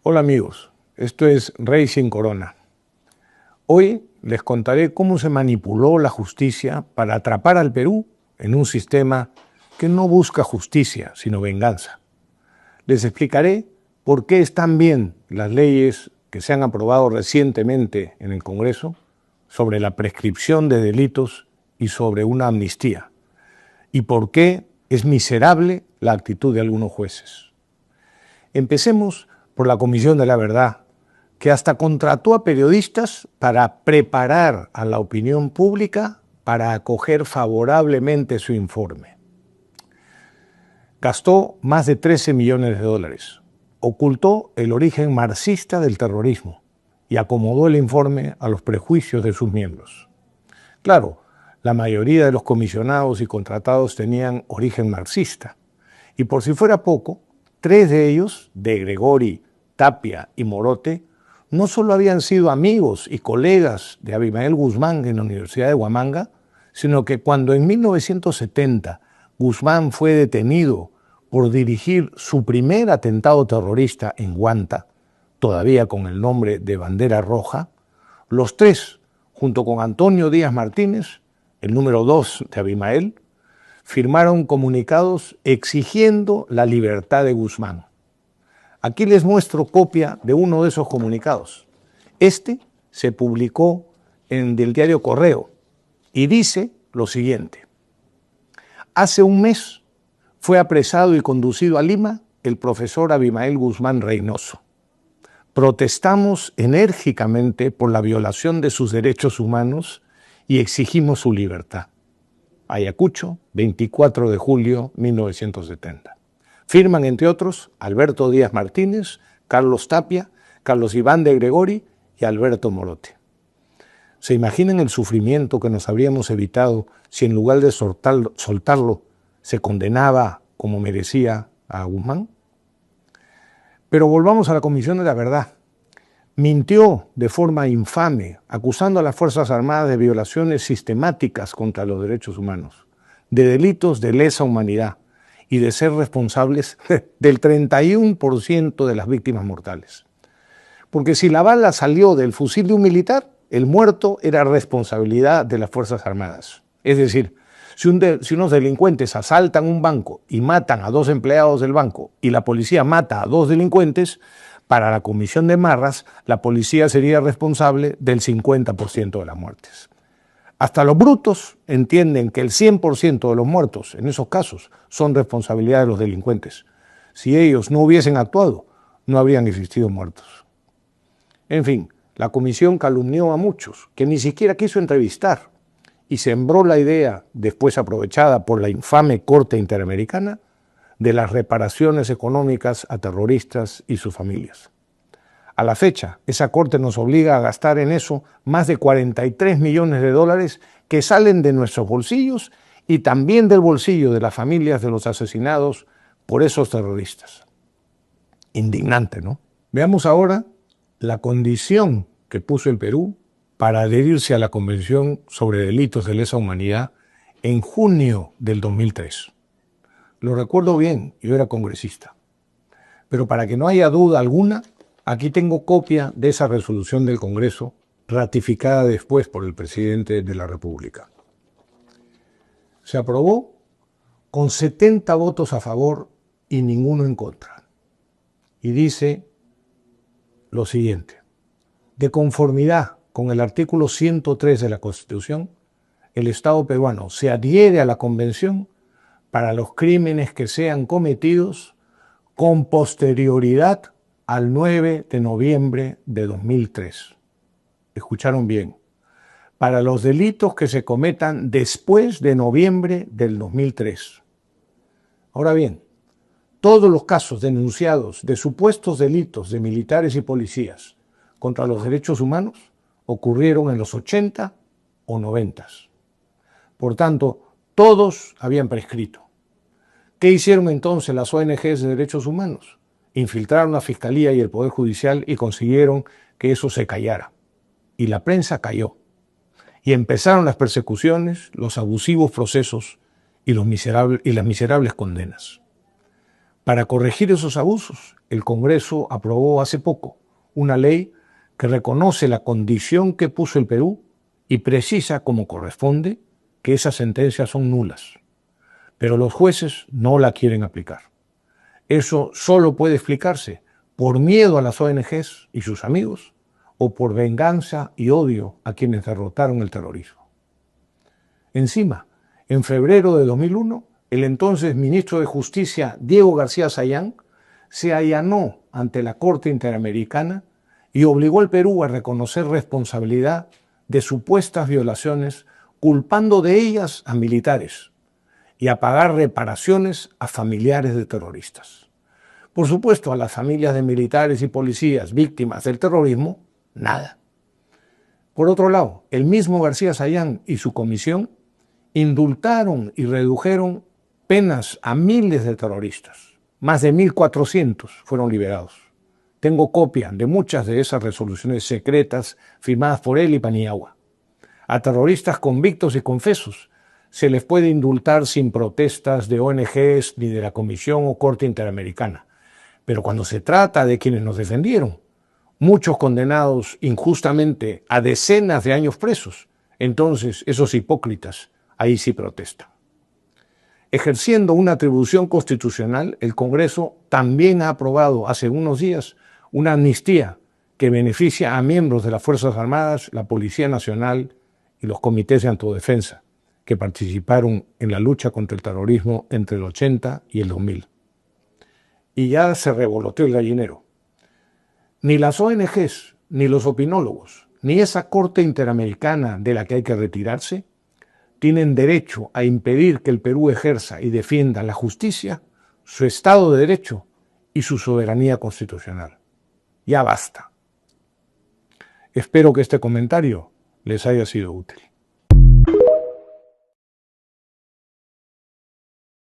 Hola amigos, esto es Rey sin Corona. Hoy les contaré cómo se manipuló la justicia para atrapar al Perú en un sistema que no busca justicia, sino venganza. Les explicaré por qué están bien las leyes que se han aprobado recientemente en el Congreso sobre la prescripción de delitos y sobre una amnistía, y por qué es miserable la actitud de algunos jueces. Empecemos por la Comisión de la Verdad, que hasta contrató a periodistas para preparar a la opinión pública para acoger favorablemente su informe. Gastó más de 13 millones de dólares, ocultó el origen marxista del terrorismo y acomodó el informe a los prejuicios de sus miembros. Claro, la mayoría de los comisionados y contratados tenían origen marxista, y por si fuera poco, 3 de ellos, de Gregori, Tapia y Morote, no solo habían sido amigos y colegas de Abimael Guzmán en la Universidad de Huamanga, sino que cuando en 1970 Guzmán fue detenido por dirigir su primer atentado terrorista en Huanta, todavía con el nombre de Bandera Roja, los 3, junto con Antonio Díaz Martínez, el número 2 de Abimael, firmaron comunicados exigiendo la libertad de Guzmán. Aquí les muestro copia de uno de esos comunicados. Este se publicó en el diario Correo y dice lo siguiente: hace un mes fue apresado y conducido a Lima el profesor Abimael Guzmán Reynoso. Protestamos enérgicamente por la violación de sus derechos humanos y exigimos su libertad. Ayacucho, 24 de julio 1970. Firman, entre otros, Alberto Díaz Martínez, Carlos Tapia, Carlos Iván de Gregori y Alberto Morote. ¿Se imaginan el sufrimiento que nos habríamos evitado si en lugar de soltarlo se condenaba como merecía a Guzmán? Pero volvamos a la Comisión de la Verdad. Mintió de forma infame, acusando a las Fuerzas Armadas de violaciones sistemáticas contra los derechos humanos, de delitos de lesa humanidad y de ser responsables del 31% de las víctimas mortales. Porque si la bala salió del fusil de un militar, el muerto era responsabilidad de las Fuerzas Armadas. Es decir, si unos delincuentes asaltan un banco y matan a 2 empleados del banco y la policía mata a 2 delincuentes, para la comisión de Marras, la policía sería responsable del 50% de las muertes. Hasta los brutos entienden que el 100% de los muertos, en esos casos, son responsabilidad de los delincuentes. Si ellos no hubiesen actuado, no habrían existido muertos. En fin, la comisión calumnió a muchos, que ni siquiera quiso entrevistar, y sembró la idea, después aprovechada por la infame Corte Interamericana, de las reparaciones económicas a terroristas y sus familias. A la fecha, esa corte nos obliga a gastar en eso más de 43 millones de dólares que salen de nuestros bolsillos y también del bolsillo de las familias de los asesinados por esos terroristas. Indignante, ¿no? Veamos ahora la condición que puso el Perú para adherirse a la Convención sobre Delitos de Lesa Humanidad en junio del 2003. Lo recuerdo bien, yo era congresista. Pero para que no haya duda alguna, aquí tengo copia de esa resolución del Congreso, ratificada después por el presidente de la República. Se aprobó con 70 votos a favor y ninguno en contra. Y dice lo siguiente: de conformidad con el artículo 103 de la Constitución, el Estado peruano se adhiere a la Convención para los crímenes que sean cometidos con posterioridad al 9 de noviembre de 2003. Escucharon bien. Para los delitos que se cometan después de noviembre del 2003. Ahora bien, todos los casos denunciados de supuestos delitos de militares y policías contra los derechos humanos ocurrieron en los 80 o 90. Por tanto, todos habían prescrito. ¿Qué hicieron entonces las ONGs de derechos humanos? Infiltraron la Fiscalía y el Poder Judicial y consiguieron que eso se callara. Y la prensa cayó. Y empezaron las persecuciones, los abusivos procesos y las miserables condenas. Para corregir esos abusos, el Congreso aprobó hace poco una ley que reconoce la condición que puso el Perú y precisa, como corresponde, que esas sentencias son nulas. Pero los jueces no la quieren aplicar. Eso solo puede explicarse por miedo a las ONGs y sus amigos o por venganza y odio a quienes derrotaron el terrorismo. Encima, en febrero de 2001, el entonces ministro de Justicia, Diego García Sayán, se allanó ante la Corte Interamericana y obligó al Perú a reconocer responsabilidad de supuestas violaciones, culpando de ellas a militares y a pagar reparaciones a familiares de terroristas. Por supuesto, a las familias de militares y policías víctimas del terrorismo, nada. Por otro lado, el mismo García Sayán y su comisión indultaron y redujeron penas a miles de terroristas. Más de 1.400 fueron liberados. Tengo copia de muchas de esas resoluciones secretas firmadas por él y Paniagua. A terroristas convictos y confesos se les puede indultar sin protestas de ONGs ni de la Comisión o Corte Interamericana. Pero cuando se trata de quienes nos defendieron, muchos condenados injustamente a decenas de años presos, entonces esos hipócritas ahí sí protestan. Ejerciendo una atribución constitucional, el Congreso también ha aprobado hace unos días una amnistía que beneficia a miembros de las Fuerzas Armadas, la Policía Nacional y los comités de autodefensa que participaron en la lucha contra el terrorismo entre el 80 y el 2000. Y ya se revoloteó el gallinero. Ni las ONGs, ni los opinólogos, ni esa Corte Interamericana de la que hay que retirarse, tienen derecho a impedir que el Perú ejerza y defienda la justicia, su Estado de Derecho y su soberanía constitucional. Ya basta. Espero que este comentario les haya sido útil.